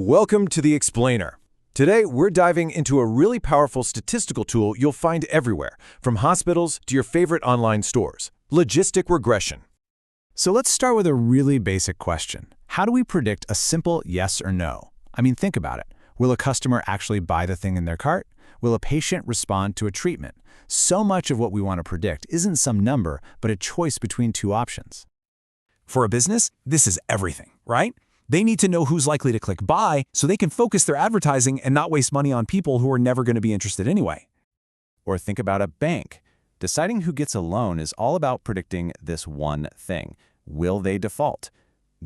Welcome to the Explainer. Today, we're diving into a really powerful statistical tool you'll find everywhere, from hospitals to your favorite online stores, Logistic Regression. So let's start with a really basic question. How do we predict a simple yes or no? I mean, think about it. Will a customer actually buy the thing in their cart? Will a patient respond to a treatment? So much of what we want to predict isn't some number, but a choice between two options. For a business, this is everything, right? They need to know who's likely to click buy so they can focus their advertising and not waste money on people who are never going to be interested anyway. Or think about a bank. Deciding who gets a loan is all about predicting this one thing. Will they default?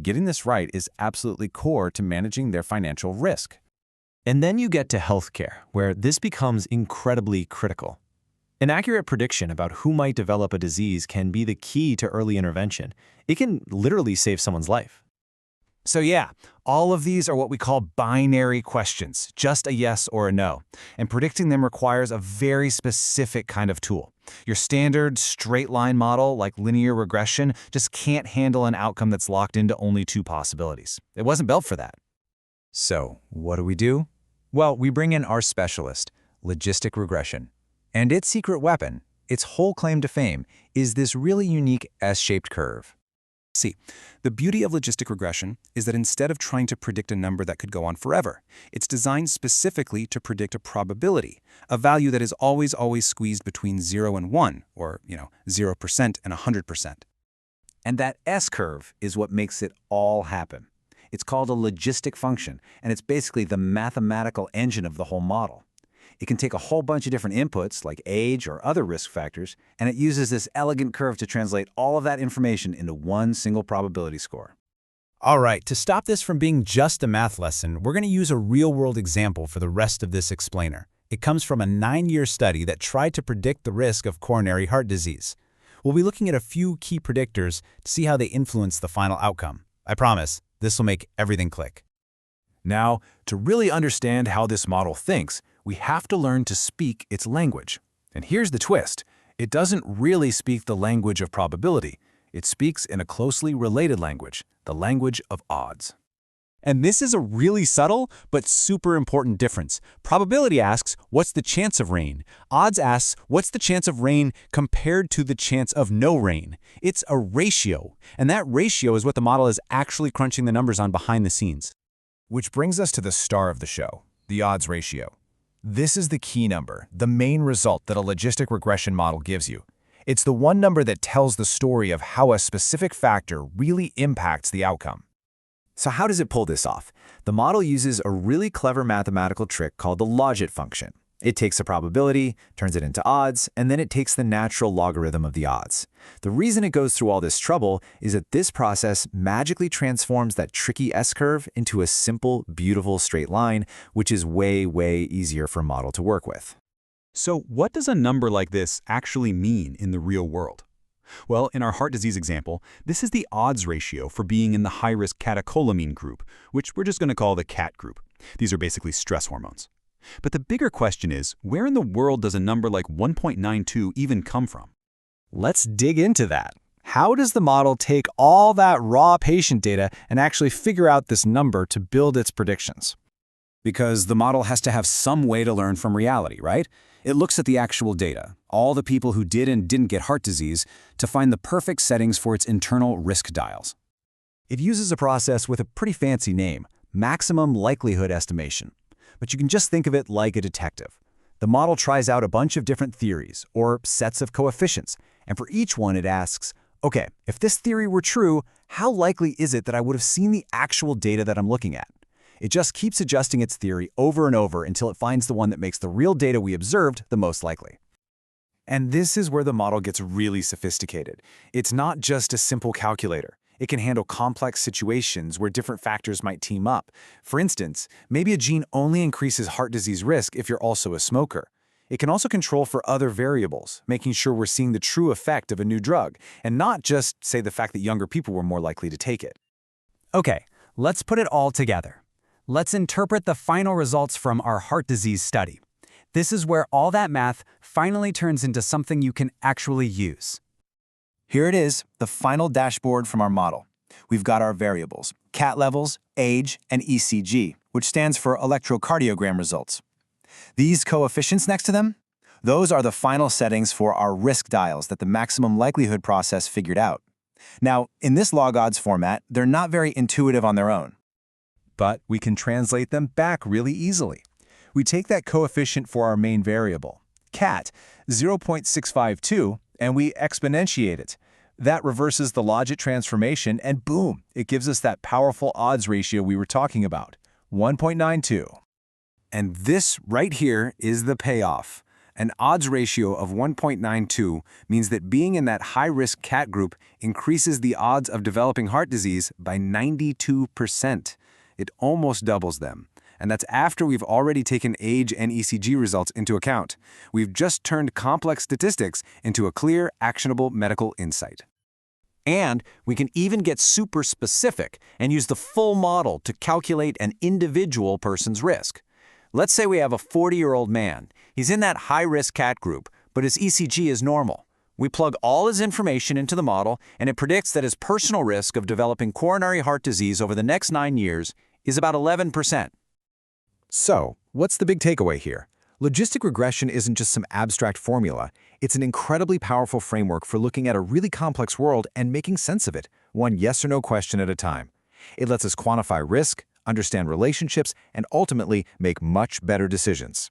Getting this right is absolutely core to managing their financial risk. And then you get to healthcare, where this becomes incredibly critical. An accurate prediction about who might develop a disease can be the key to early intervention. It can literally save someone's life. So yeah, all of these are what we call binary questions, just a yes or a no. And predicting them requires a very specific kind of tool. Your standard straight-line model, like linear regression, just can't handle an outcome that's locked into only two possibilities. It wasn't built for that. So, what do? Well, we bring in our specialist, Logistic Regression. And its secret weapon, its whole claim to fame, is this really unique S-shaped curve. See, the beauty of logistic regression is that instead of trying to predict a number that could go on forever, it's designed specifically to predict a probability, a value that is always squeezed between 0 and 1, or, 0% and 100%. And that S-curve is what makes it all happen. It's called a logistic function, and it's basically the mathematical engine of the whole model. It can take a whole bunch of different inputs, like age or other risk factors, and it uses this elegant curve to translate all of that information into one single probability score. All right, to stop this from being just a math lesson, we're going to use a real-world example for the rest of this explainer. It comes from a 9-year study that tried to predict the risk of coronary heart disease. We'll be looking at a few key predictors to see how they influence the final outcome. I promise, this will make everything click. Now, to really understand how this model thinks, we have to learn to speak its language. And here's the twist. It doesn't really speak the language of probability. It speaks in a closely related language, the language of odds. And this is a really subtle but super important difference. Probability asks, what's the chance of rain? Odds asks, what's the chance of rain compared to the chance of no rain? It's a ratio, and that ratio is what the model is actually crunching the numbers on behind the scenes. Which brings us to the star of the show, the odds ratio. This is the key number, the main result that a logistic regression model gives you. It's the one number that tells the story of how a specific factor really impacts the outcome. So how does it pull this off? The model uses a really clever mathematical trick called the logit function. It takes a probability, turns it into odds, and then it takes the natural logarithm of the odds. The reason it goes through all this trouble is that this process magically transforms that tricky S-curve into a simple, beautiful straight line, which is way easier for a model to work with. So what does a number like this actually mean in the real world? Well, in our heart disease example, this is the odds ratio for being in the high-risk catecholamine group, which we're just going to call the CAT group. These are basically stress hormones. But the bigger question is, where in the world does a number like 1.92 even come from? Let's dig into that. How does the model take all that raw patient data and actually figure out this number to build its predictions? Because the model has to have some way to learn from reality, right? It looks at the actual data, all the people who did and didn't get heart disease, to find the perfect settings for its internal risk dials. It uses a process with a pretty fancy name, maximum likelihood estimation. But you can just think of it like a detective. The model tries out a bunch of different theories, or sets of coefficients, and for each one it asks, okay, if this theory were true, how likely is it that I would have seen the actual data that I'm looking at? It just keeps adjusting its theory over and over until it finds the one that makes the real data we observed the most likely. And this is where the model gets really sophisticated. It's not just a simple calculator. It can handle complex situations where different factors might team up. For instance, maybe a gene only increases heart disease risk if you're also a smoker. It can also control for other variables, making sure we're seeing the true effect of a new drug, and not just, say, the fact that younger people were more likely to take it. Okay, let's put it all together. Let's interpret the final results from our heart disease study. This is where all that math finally turns into something you can actually use. Here it is, the final dashboard from our model. we've got our variables, CAT levels, age, and ECG, which stands for electrocardiogram results. These coefficients next to them, those are the final settings for our risk dials that the maximum likelihood process figured out. Now, in this log odds format, they're not very intuitive on their own. But we can translate them back really easily. We take that coefficient for our main variable, CAT, 0.652, and we exponentiate it. That reverses the logit transformation, and boom, it gives us that powerful odds ratio we were talking about, 1.92. And this right here is the payoff. An odds ratio of 1.92 means that being in that high-risk CAT group increases the odds of developing heart disease by 92%. It almost doubles them. And that's after we've already taken age and ECG results into account. We've just turned complex statistics into a clear, actionable medical insight. And we can even get super specific and use the full model to calculate an individual person's risk. Let's say we have a 40-year-old man. He's in that high-risk CAT group, but his ECG is normal. We plug all his information into the model, and it predicts that his personal risk of developing coronary heart disease over the next 9 years is about 11%. So, what's the big takeaway here? Logistic regression isn't just some abstract formula. It's an incredibly powerful framework for looking at a really complex world and making sense of it, one yes or no question at a time. It lets us quantify risk, understand relationships, and ultimately make much better decisions.